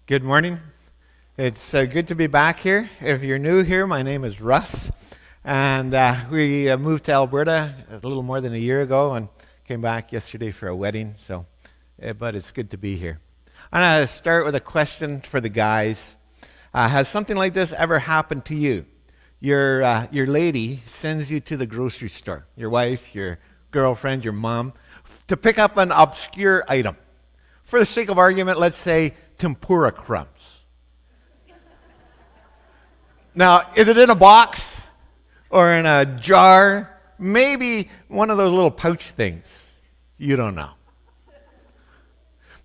Good morning. It's good to be back here. If you're new here, my name is Russ, and we moved to Alberta a little more than a year ago and came back yesterday for a wedding. But it's good to be here. I'm going to start with a question for the guys. Has something like this ever happened to you? Your lady sends you to the grocery store, your wife, your girlfriend, your mom, to pick up an obscure item. For the sake of argument, let's say tempura crumbs. Now, is it in a box or in a jar? Maybe one of those little pouch things. You don't know.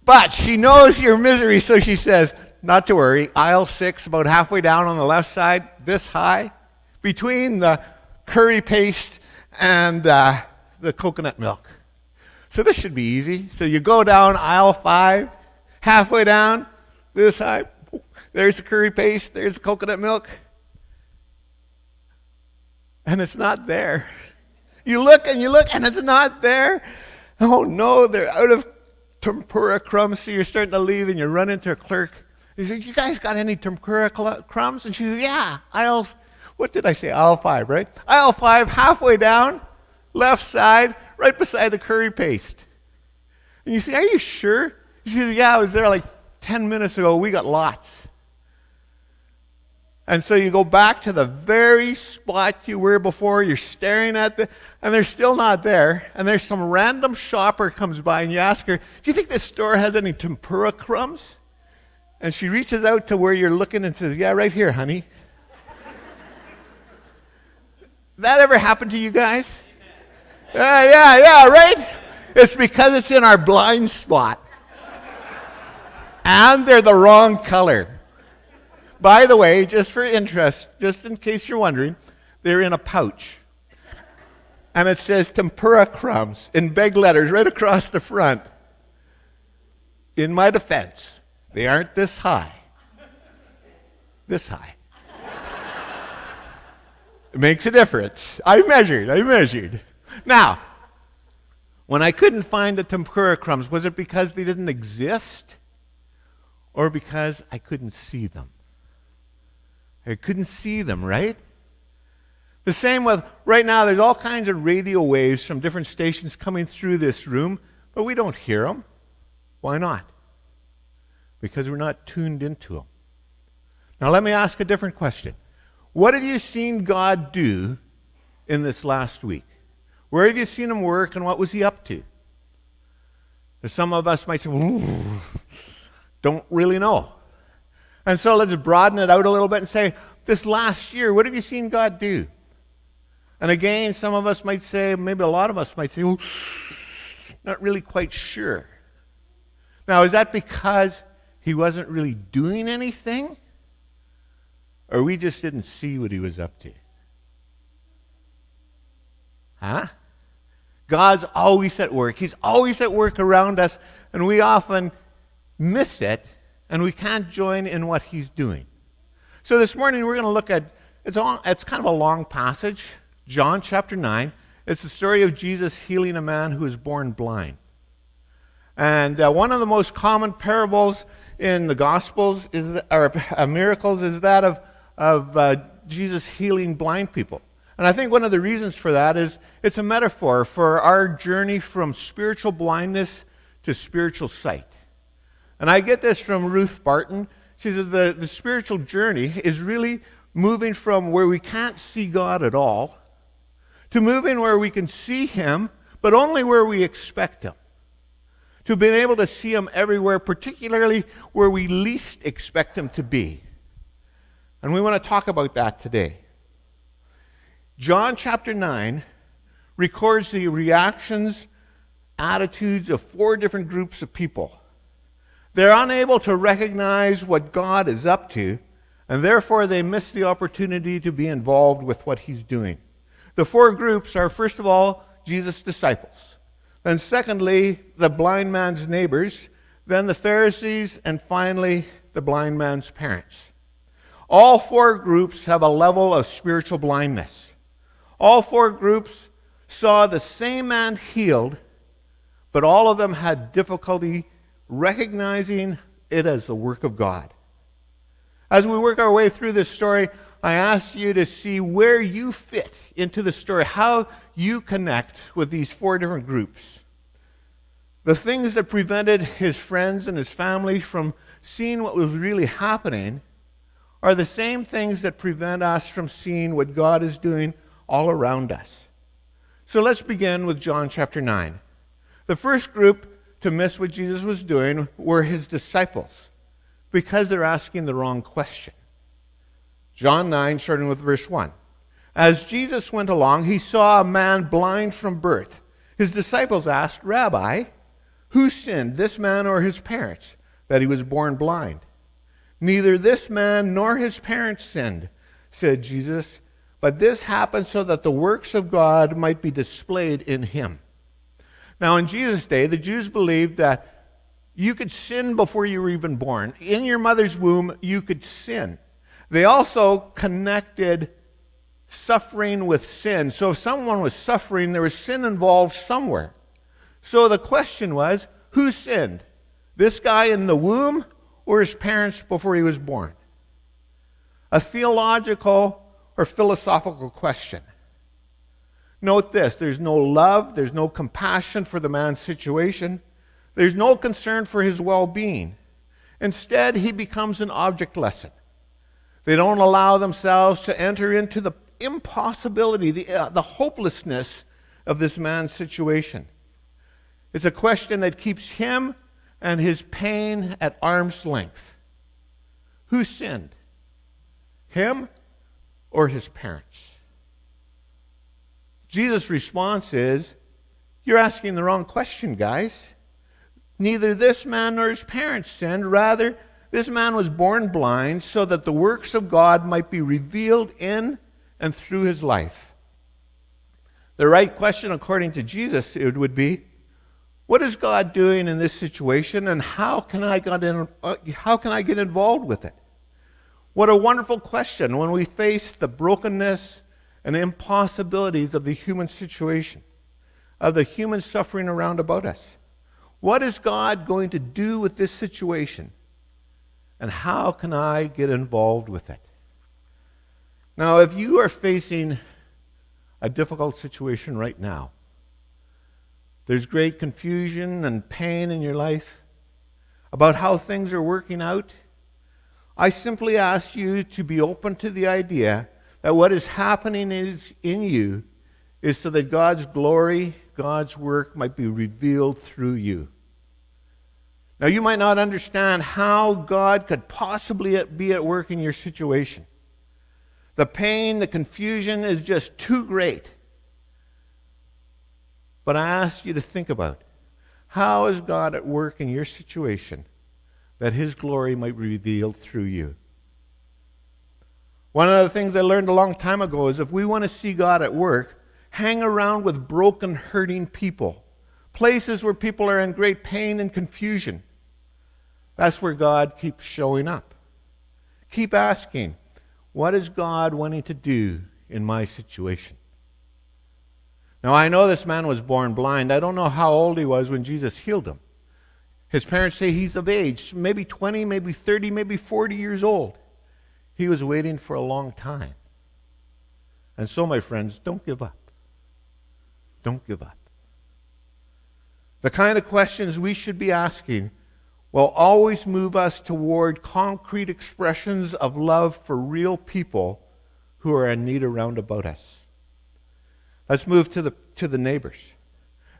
But she knows your misery, so she says, not to worry, aisle 6, about halfway down on the left side, this high, between the curry paste and the coconut milk. So this should be easy. So you go down aisle 5, halfway down, this high, there's the curry paste, there's the coconut milk, and it's not there. You look, and it's not there. Oh no, they're out of tempura crumbs, so you're starting to leave, and you run into a clerk. He says, you guys got any tempura crumbs? And she says, yeah, aisle 5, right? Aisle 5, halfway down, left side, right beside the curry paste. And you say, are you sure? She says, yeah, I was there like 10 minutes ago. We got lots. And so you go back to the very spot you were before. You're staring at and they're still not there. And there's some random shopper comes by and you ask her, do you think this store has any tempura crumbs? And she reaches out to where you're looking and says, yeah, right here, honey. That ever happened to you guys? Yeah, right? It's because it's in our blind spot. And they're the wrong color. By the way, just for interest, just in case you're wondering, they're in a pouch. And it says tempura crumbs in big letters right across the front. In my defense, they aren't this high. This high. It makes a difference. I measured. Now, when I couldn't find the tempura crumbs, was it because they didn't exist or because I couldn't see them? I couldn't see them, right? The same with, right now, there's all kinds of radio waves from different stations coming through this room, but we don't hear them. Why not? Because we're not tuned into them. Now, let me ask a different question. What have you seen God do in this last week? Where have you seen him work, and what was he up to? Some of us might say, don't really know. And so let's broaden it out a little bit and say, this last year, what have you seen God do? And again, some of us might say, maybe a lot of us might say, not really quite sure. Now, is that because he wasn't really doing anything? Or we just didn't see what he was up to? Huh? God's always at work. He's always at work around us, and we often miss it, and we can't join in what he's doing. So this morning we're going to look at, it's kind of a long passage, John chapter 9. It's the story of Jesus healing a man who was born blind. And one of the most common parables in the Gospels, miracles, is that of Jesus healing blind people. And I think one of the reasons for that is it's a metaphor for our journey from spiritual blindness to spiritual sight. And I get this from Ruth Barton. She says the spiritual journey is really moving from where we can't see God at all to moving where we can see him, but only where we expect him. To being able to see him everywhere, particularly where we least expect him to be. And we want to talk about that today. John chapter 9 records the reactions, attitudes of 4 different groups of people. They're unable to recognize what God is up to, and therefore they miss the opportunity to be involved with what he's doing. The 4 groups are, first of all, Jesus' disciples. Then secondly, the blind man's neighbors. Then the Pharisees, and finally, the blind man's parents. All 4 groups have a level of spiritual blindness. All 4 groups saw the same man healed, but all of them had difficulty recognizing it as the work of God. As we work our way through this story, I ask you to see where you fit into the story, how you connect with these four different groups. The things that prevented his friends and his family from seeing what was really happening are the same things that prevent us from seeing what God is doing all around us. So let's begin with John chapter 9. The first group to miss what Jesus was doing were his disciples, because they're asking the wrong question. John 9, starting with verse 1. As Jesus went along, he saw a man blind from birth. His disciples asked, "Rabbi, who sinned, this man or his parents, that he was born blind?" "Neither this man nor his parents sinned," said Jesus, "but this happened so that the works of God might be displayed in him." Now, in Jesus' day, the Jews believed that you could sin before you were even born. In your mother's womb, you could sin. They also connected suffering with sin. So if someone was suffering, there was sin involved somewhere. So the question was, who sinned? This guy in the womb or his parents before he was born? A theological or philosophical question. Note this, there's no love, there's no compassion for the man's situation, there's no concern for his well-being. Instead, he becomes an object lesson. They don't allow themselves to enter into the impossibility, the hopelessness of this man's situation. It's a question that keeps him and his pain at arm's length. Who sinned? Him or his parents? Jesus' response is, "You're asking the wrong question, guys. Neither this man nor his parents sinned. Rather, this man was born blind so that the works of God might be revealed in and through his life." The right question, according to Jesus, it would be, what is God doing in this situation, and how can I get involved with it? What a wonderful question when we face the brokenness and impossibilities of the human situation, of the human suffering around about us. What is God going to do with this situation, and how can I get involved with it? Now, if you are facing a difficult situation right now, there's great confusion and pain in your life about how things are working out, I simply ask you to be open to the idea that what is happening in you is so that God's glory, God's work might be revealed through you. Now, you might not understand how God could possibly be at work in your situation. The pain, the confusion is just too great. But I ask you to think about, how is God at work in your situation that his glory might be revealed through you? One of the things I learned a long time ago is if we want to see God at work, hang around with broken, hurting people, places where people are in great pain and confusion. That's where God keeps showing up. Keep asking, what is God wanting to do in my situation? Now, I know this man was born blind. I don't know how old he was when Jesus healed him. His parents say he's of age, maybe 20, maybe 30, maybe 40 years old. He was waiting for a long time. And so, my friends, don't give up. Don't give up. The kind of questions we should be asking will always move us toward concrete expressions of love for real people who are in need around about us. Let's move to the neighbors.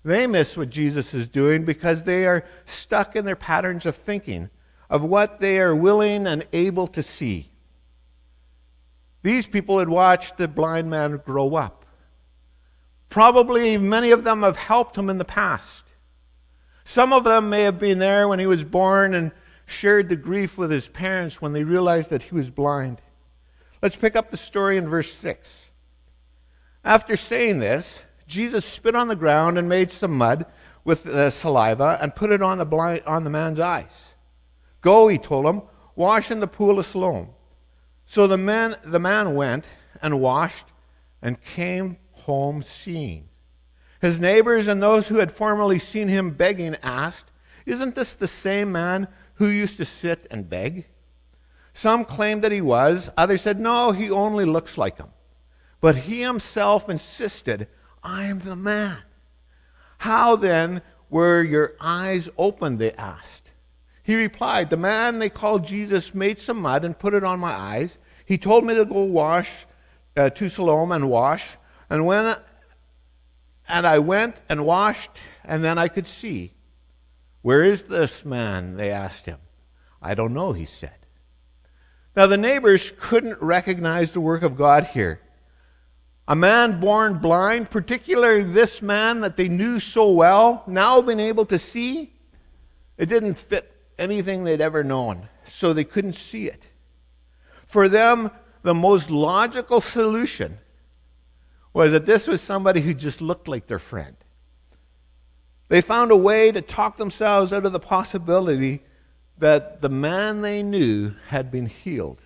They miss what Jesus is doing because they are stuck in their patterns of thinking, of what they are willing and able to see. These people had watched the blind man grow up. Probably many of them have helped him in the past. Some of them may have been there when he was born and shared the grief with his parents when they realized that he was blind. Let's pick up the story in verse 6. After saying this, Jesus spit on the ground and made some mud with the saliva and put it on the man's eyes. "Go," he told him, "wash in the pool of Siloam." So the man went and washed and came home seeing. His neighbors and those who had formerly seen him begging asked, "Isn't this the same man who used to sit and beg?" Some claimed that he was. Others said, no, he only looks like him. But he himself insisted, I am the man. How then were your eyes opened, they asked. He replied, the man they called Jesus made some mud and put it on my eyes. He told me to go wash to Siloam and wash. And I went and washed, and then I could see. Where is this man? They asked him. I don't know, he said. Now the neighbors couldn't recognize the work of God here. A man born blind, particularly this man that they knew so well, now being able to see, it didn't fit anything they'd ever known, so they couldn't see it. For them, the most logical solution was that this was somebody who just looked like their friend. They found a way to talk themselves out of the possibility that the man they knew had been healed.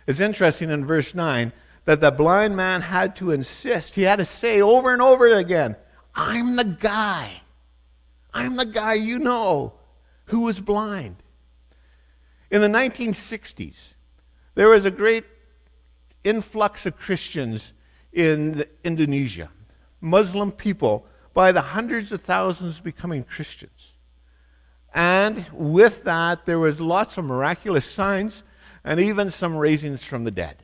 It's interesting in verse 9 that the blind man had to insist. He had to say over and over again, I'm the guy. I'm the guy you know who was blind. In the 1960s, there was a great influx of Christians in Indonesia. Muslim people, by the hundreds of thousands, becoming Christians. And with that, there was lots of miraculous signs and even some raisings from the dead.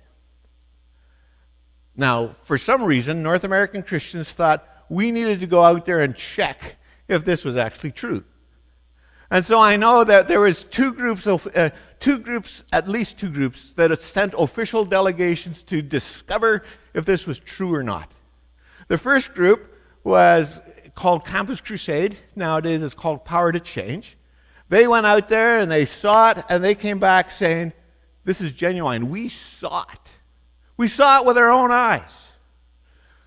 Now, for some reason, North American Christians thought we needed to go out there and check if this was actually true. And so I know that there was at least two groups that had sent official delegations to discover if this was true or not. The first group was called Campus Crusade. Nowadays it's called Power to Change. They went out there and they saw it, and they came back saying, this is genuine. We saw it. We saw it with our own eyes.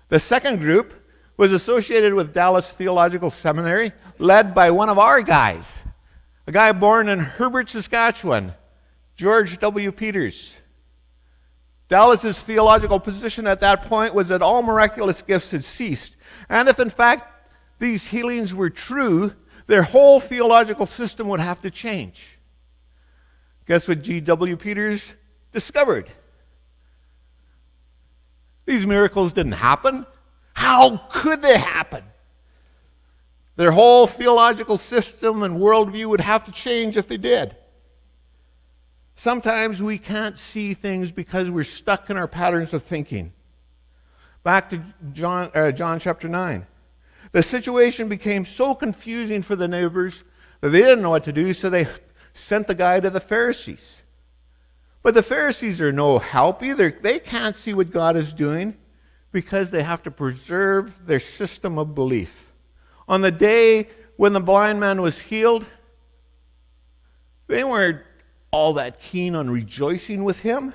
The second group was associated with Dallas Theological Seminary, led by one of our guys, a guy born in Herbert, Saskatchewan, George W. Peters. Dallas's theological position at that point was that all miraculous gifts had ceased. And if in fact these healings were true, their whole theological system would have to change. Guess what G.W. Peters discovered? These miracles didn't happen. How could they happen? Their whole theological system and worldview would have to change if they did. Sometimes we can't see things because we're stuck in our patterns of thinking. Back to John chapter 9. The situation became so confusing for the neighbors that they didn't know what to do, so they sent the guy to the Pharisees. But the Pharisees are no help either. They can't see what God is doing because they have to preserve their system of belief. On the day when the blind man was healed, they weren't all that keen on rejoicing with him.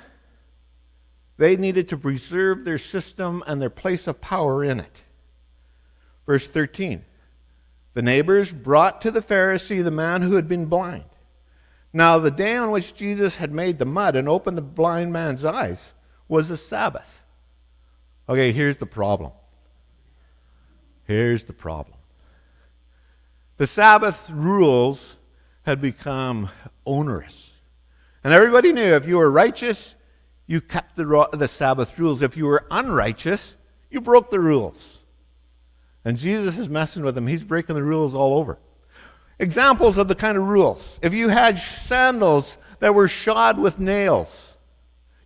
They needed to preserve their system and their place of power in it. Verse 13, the neighbors brought to the Pharisee the man who had been blind. Now the day on which Jesus had made the mud and opened the blind man's eyes was the Sabbath. Okay, here's the problem. Here's the problem. The Sabbath rules had become onerous. And everybody knew if you were righteous, you kept the Sabbath rules. If you were unrighteous, you broke the rules. And Jesus is messing with them. He's breaking the rules all over. Examples of the kind of rules. If you had sandals that were shod with nails,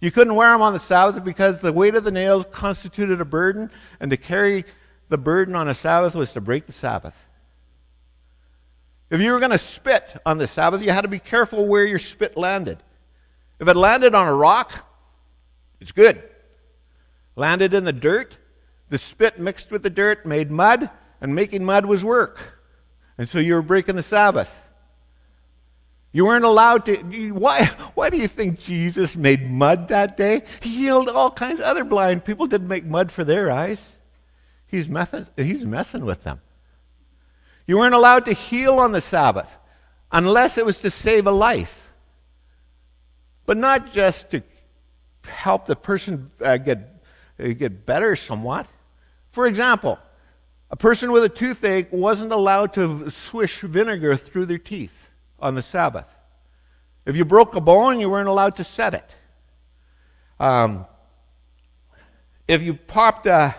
you couldn't wear them on the Sabbath because the weight of the nails constituted a burden, and to carry the burden on a Sabbath was to break the Sabbath. If you were going to spit on the Sabbath, you had to be careful where your spit landed. If it landed on a rock, it's good. Landed in the dirt, the spit mixed with the dirt made mud, and making mud was work. And so you were breaking the Sabbath. You weren't allowed to. Why do you think Jesus made mud that day? He healed all kinds of other blind people. Didn't make mud for their eyes. He's messing with them. You weren't allowed to heal on the Sabbath unless it was to save a life. But not just to help the person get better somewhat. For example, a person with a toothache wasn't allowed to swish vinegar through their teeth on the Sabbath. If you broke a bone, you weren't allowed to set it. If you popped a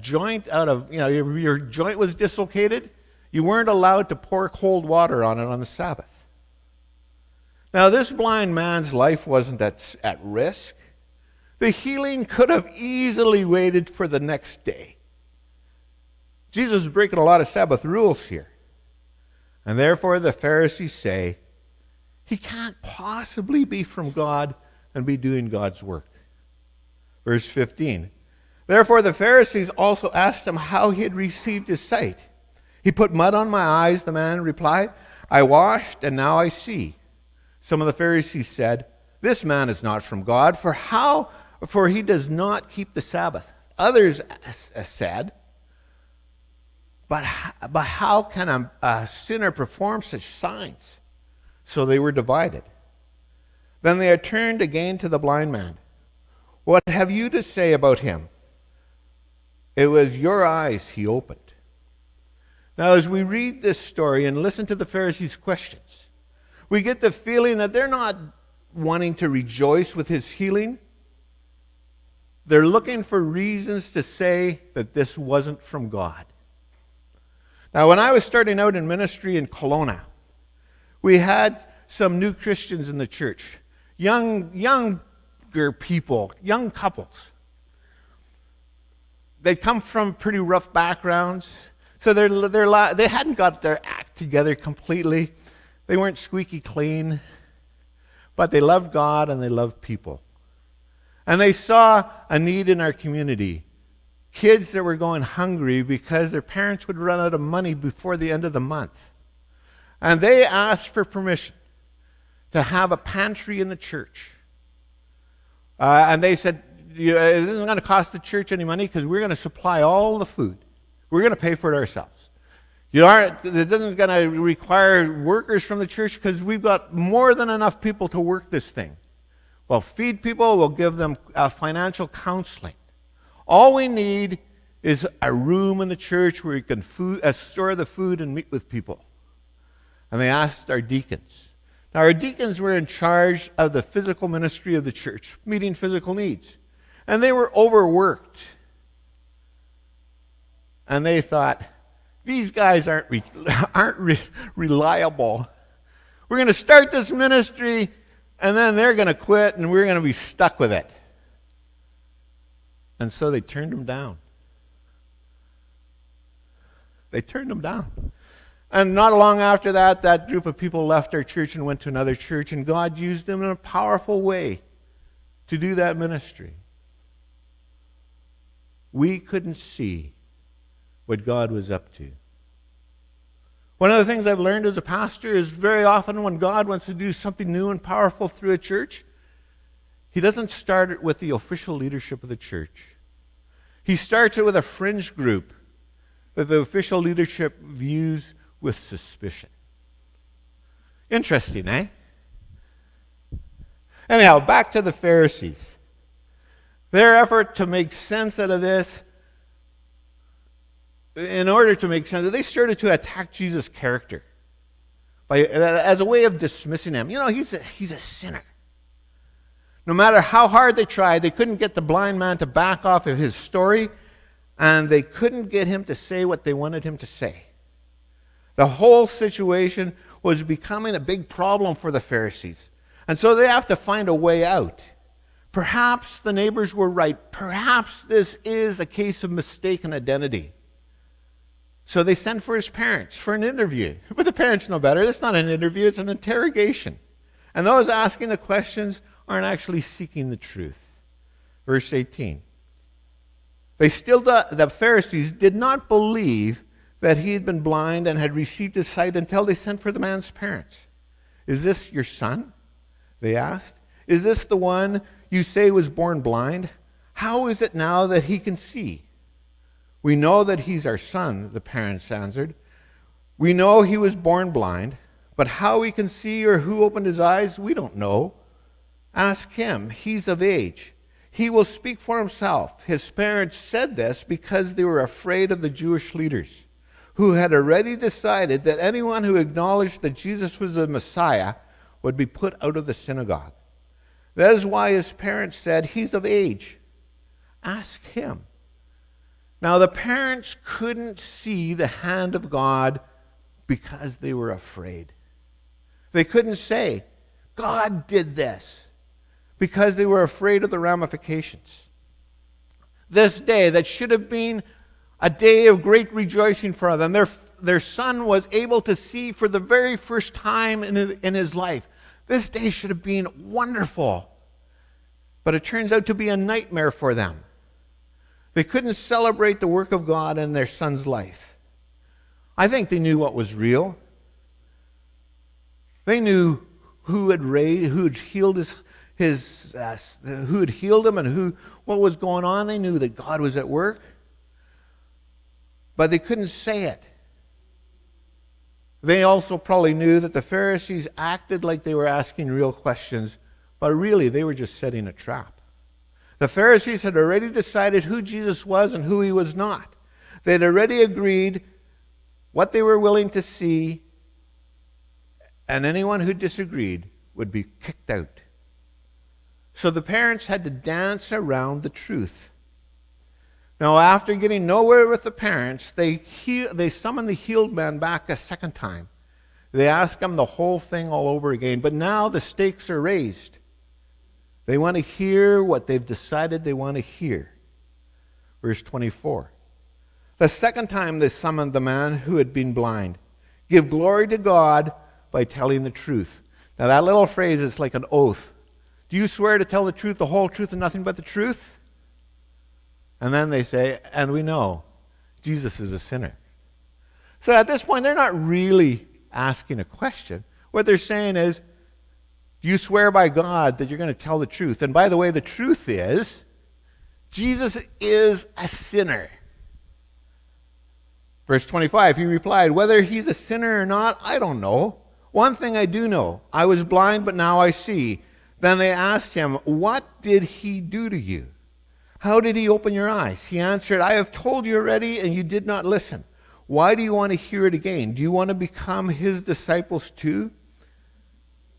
joint out of, your joint was dislocated, you weren't allowed to pour cold water on it on the Sabbath. Now, this blind man's life wasn't at risk. The healing could have easily waited for the next day. Jesus is breaking a lot of Sabbath rules here. And therefore the Pharisees say, he can't possibly be from God and be doing God's work. Verse 15. Therefore the Pharisees also asked him how he had received his sight. He put mud on my eyes, the man replied. I washed, and now I see. Some of the Pharisees said, this man is not from God, for he does not keep the Sabbath. Others said, but how can a sinner perform such signs? So they were divided. Then they turned again to the blind man. What have you to say about him? It was your eyes he opened. Now, as we read this story and listen to the Pharisees' questions, we get the feeling that they're not wanting to rejoice with his healing. They're looking for reasons to say that this wasn't from God. Now, when I was starting out in ministry in Kelowna, we had some new Christians in the church, younger people, young couples. They'd come from pretty rough backgrounds, so they hadn't got their act together completely. They weren't squeaky clean, but they loved God and they loved people. And they saw a need in our community. Kids that were going hungry because their parents would run out of money before the end of the month. And they asked for permission to have a pantry in the church. And they said, it isn't going to cost the church any money because we're going to supply all the food. We're going to pay for it ourselves. It isn't going to require workers from the church because we've got more than enough people to work this thing. We'll feed people. We'll give them financial counseling. All we need is a room in the church where we can store the food and meet with people. And they asked our deacons. Now, our deacons were in charge of the physical ministry of the church, meeting physical needs. And they were overworked. And they thought, these guys aren't reliable. We're going to start this ministry, and then they're going to quit, and we're going to be stuck with it. And so they turned him down. They turned him down. And not long after that, that group of people left our church and went to another church, and God used them in a powerful way to do that ministry. We couldn't see what God was up to. One of the things I've learned as a pastor is very often when God wants to do something new and powerful through a church, he doesn't start it with the official leadership of the church. He starts it with a fringe group that the official leadership views with suspicion. Interesting, eh? Anyhow, back to the Pharisees. Their effort to make sense out of this, in order to make sense, they started to attack Jesus' character as a way of dismissing him. He's a sinner. No matter how hard they tried, they couldn't get the blind man to back off of his story, and they couldn't get him to say what they wanted him to say. The whole situation was becoming a big problem for the Pharisees, and so they have to find a way out. Perhaps the neighbors were right. Perhaps this is a case of mistaken identity. So they sent for his parents for an interview. But the parents know better. It's not an interview, it's an interrogation. And those asking the questions aren't actually seeking the truth. Verse 18. The Pharisees did not believe that he had been blind and had received his sight until they sent for the man's parents. Is this your son? They asked. Is this the one you say was born blind? How is it now that he can see? We know that he's our son, the parents answered. We know he was born blind, but how he can see or who opened his eyes, we don't know. Ask him. He's of age. He will speak for himself. His parents said this because they were afraid of the Jewish leaders, who had already decided that anyone who acknowledged that Jesus was the Messiah would be put out of the synagogue. That is why his parents said, "He's of age. Ask him." Now, the parents couldn't see the hand of God because they were afraid. They couldn't say, "God did this," because they were afraid of the ramifications. This day that should have been a day of great rejoicing for them, their son was able to see for the very first time in his life. This day should have been wonderful, but it turns out to be a nightmare for them. They couldn't celebrate the work of God in their son's life. I think they knew what was real. They knew who had healed who had healed him and what was going on. They knew that God was at work, but they couldn't say it. They also probably knew that the Pharisees acted like they were asking real questions, but really they were just setting a trap. The Pharisees had already decided who Jesus was and who he was not. They had already agreed what they were willing to see, and anyone who disagreed would be kicked out. So the parents had to dance around the truth. Now, after getting nowhere with the parents, they summoned the healed man back a second time. They asked him the whole thing all over again, but now the stakes are raised. They want to hear what they've decided they want to hear. Verse 24. The second time they summoned the man who had been blind. Give glory to God by telling the truth. Now that little phrase is like an oath. Do you swear to tell the truth, the whole truth, and nothing but the truth? And then they say, and we know Jesus is a sinner. So at this point, they're not really asking a question. What they're saying is, do you swear by God that you're going to tell the truth? And by the way, the truth is, Jesus is a sinner. Verse 25, he replied, whether he's a sinner or not, I don't know. One thing I do know, I was blind, but now I see. Then they asked him, what did he do to you? How did he open your eyes? He answered, I have told you already, and you did not listen. Why do you want to hear it again? Do you want to become his disciples too?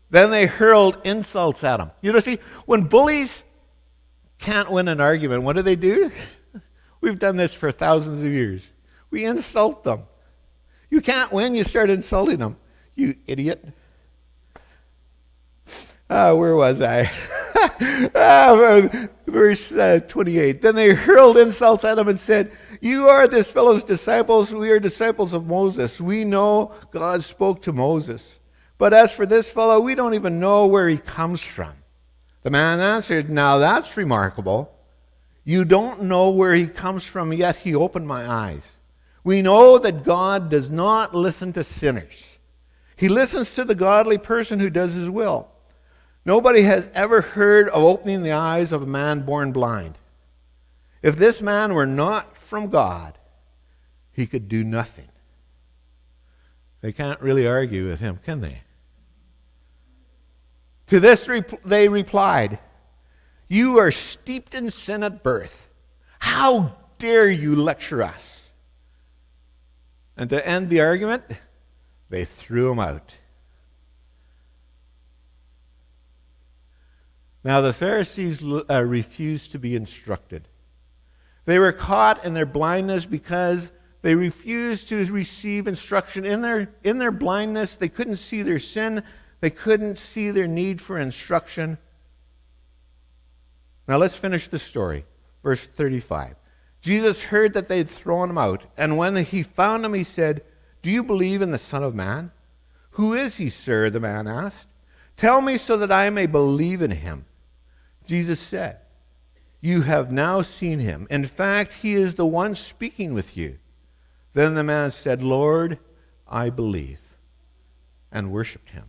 Then they hurled insults at him. You know, see, when bullies can't win an argument, what do? We've done this for thousands of years. We insult them. You can't win, you start insulting them. You idiot. Where was I? Verse 28. Then they hurled insults at him and said, you are this fellow's disciples. We are disciples of Moses. We know God spoke to Moses. But as for this fellow, we don't even know where he comes from. The man answered, now that's remarkable. You don't know where he comes from, yet he opened my eyes. We know that God does not listen to sinners. He listens to the godly person who does his will. Nobody has ever heard of opening the eyes of a man born blind. If this man were not from God, he could do nothing. They can't really argue with him, can they? To this they replied, you are steeped in sin at birth. How dare you lecture us? And to end the argument, they threw him out. Now the Pharisees refused to be instructed. They were caught in their blindness because they refused to receive instruction. In their blindness, they couldn't see their sin. They couldn't see their need for instruction. Now let's finish the story. Verse 35. Jesus heard that they'd thrown him out, and when he found him, he said, do you believe in the Son of Man? Who is he, sir? The man asked. Tell me so that I may believe in him. Jesus said, you have now seen him. In fact, he is the one speaking with you. Then the man said, Lord, I believe, and worshipped him.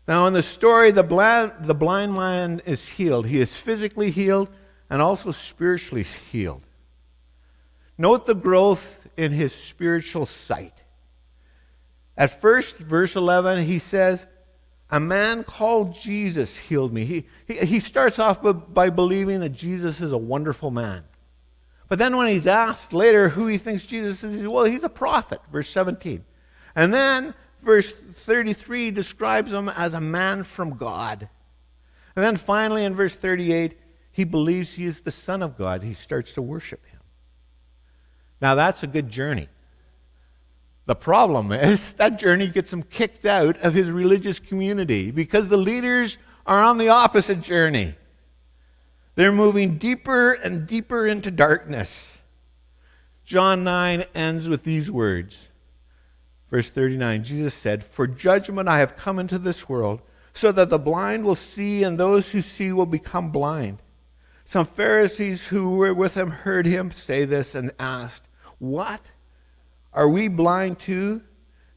Now in the story, the blind man is healed. He is physically healed and also spiritually healed. Note the growth in his spiritual sight. At first, verse 11, he says, a man called Jesus healed me. He starts off by believing that Jesus is a wonderful man. But then when he's asked later who he thinks Jesus is, well, he's a prophet, verse 17. And then verse 33 describes him as a man from God. And then finally in verse 38, he believes he is the Son of God. He starts to worship him. Now that's a good journey. The problem is that journey gets him kicked out of his religious community because the leaders are on the opposite journey. They're moving deeper and deeper into darkness. John 9 ends with these words. Verse 39, Jesus said, "For judgment I have come into this world, so that the blind will see and those who see will become blind." Some Pharisees who were with him heard him say this and asked, "What? Are we blind too?"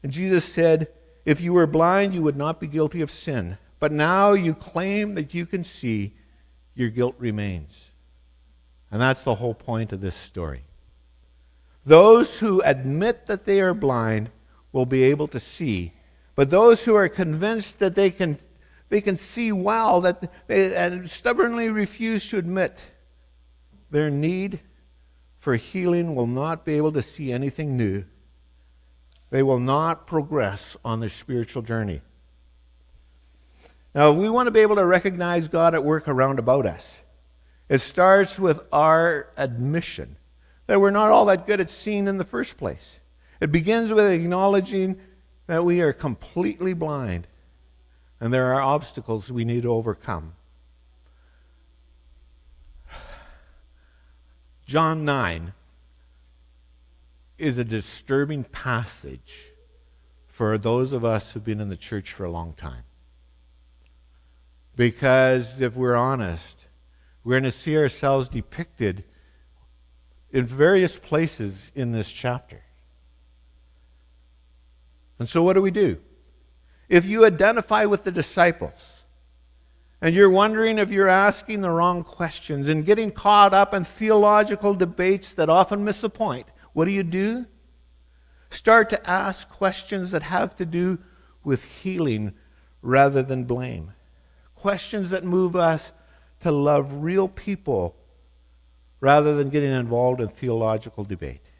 And Jesus said, "If you were blind, you would not be guilty of sin. But now you claim that you can see, your guilt remains." And that's the whole point of this story. Those who admit that they are blind will be able to see. But those who are convinced that they can see well, and stubbornly refuse to admit their need for healing, will not be able to see anything new. They will not progress on their spiritual journey. Now, we want to be able to recognize God at work around about us. It starts with our admission that we're not all that good at seeing in the first place. It begins with acknowledging that we are completely blind and there are obstacles we need to overcome. John 9 is a disturbing passage for those of us who've been in the church for a long time. Because if we're honest, we're going to see ourselves depicted in various places in this chapter. And so what do? If you identify with the disciples, and you're wondering if you're asking the wrong questions and getting caught up in theological debates that often miss the point, what do? Start to ask questions that have to do with healing rather than blame. Questions that move us to love real people rather than getting involved in theological debate.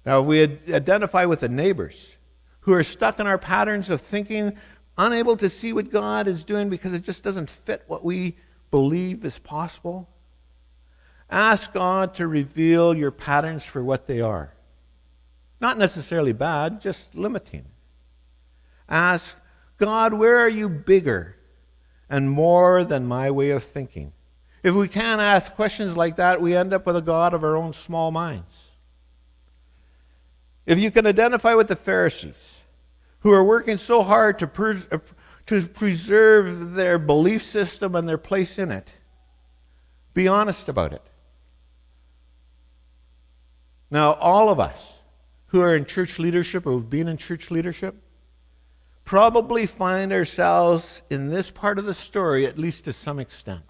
Now, if we identify with the neighbors who are stuck in our patterns of thinking, unable to see what God is doing because it just doesn't fit what we believe is possible, ask God to reveal your patterns for what they are. Not necessarily bad, just limiting. Ask, God, where are you bigger and more than my way of thinking? If we can't ask questions like that, we end up with a God of our own small minds. If you can identify with the Pharisees, who are working so hard to preserve their belief system and their place in it, be honest about it. Now, all of us who are in church leadership or who've been in church leadership probably find ourselves in this part of the story, at least to some extent.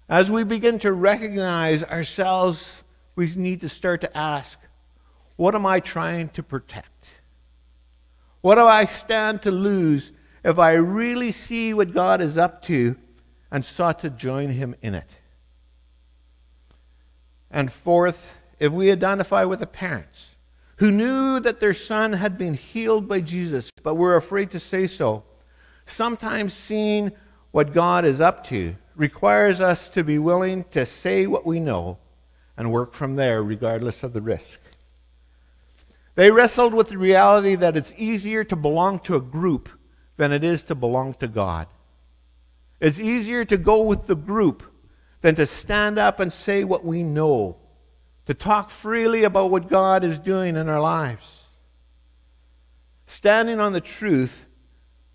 As we begin to recognize ourselves, we need to start to ask, what am I trying to protect? What do I stand to lose if I really see what God is up to and sought to join him in it? And fourth, if we identify with the parents who knew that their son had been healed by Jesus, but were afraid to say so, sometimes seeing what God is up to requires us to be willing to say what we know and work from there regardless of the risk. They wrestled with the reality that it's easier to belong to a group than it is to belong to God. It's easier to go with the group than to stand up and say what we know, to talk freely about what God is doing in our lives. Standing on the truth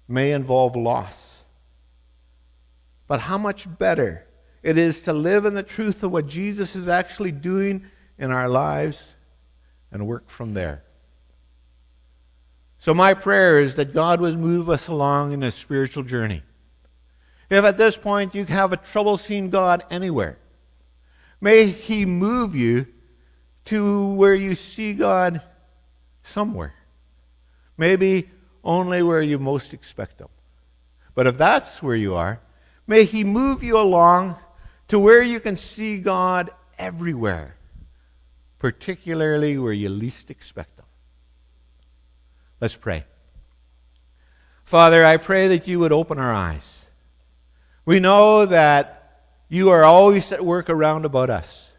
may involve loss. But how much better it is to live in the truth of what Jesus is actually doing in our lives and work from there. So my prayer is that God would move us along in a spiritual journey. If at this point you have a trouble seeing God anywhere, may he move you to where you see God somewhere. Maybe only where you most expect him. But if that's where you are, may he move you along to where you can see God everywhere, particularly where you least expect Him. Let's pray. Father, I pray that you would open our eyes. We know that you are always at work around about us.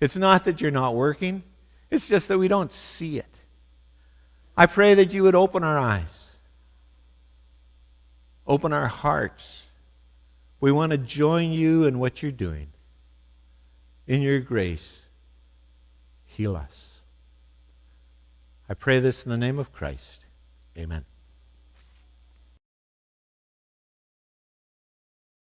It's not that you're not working. It's just that we don't see it. I pray that you would open our eyes. Open our hearts. We want to join you in what you're doing. In your grace, heal us. I pray this in the name of Christ. Amen.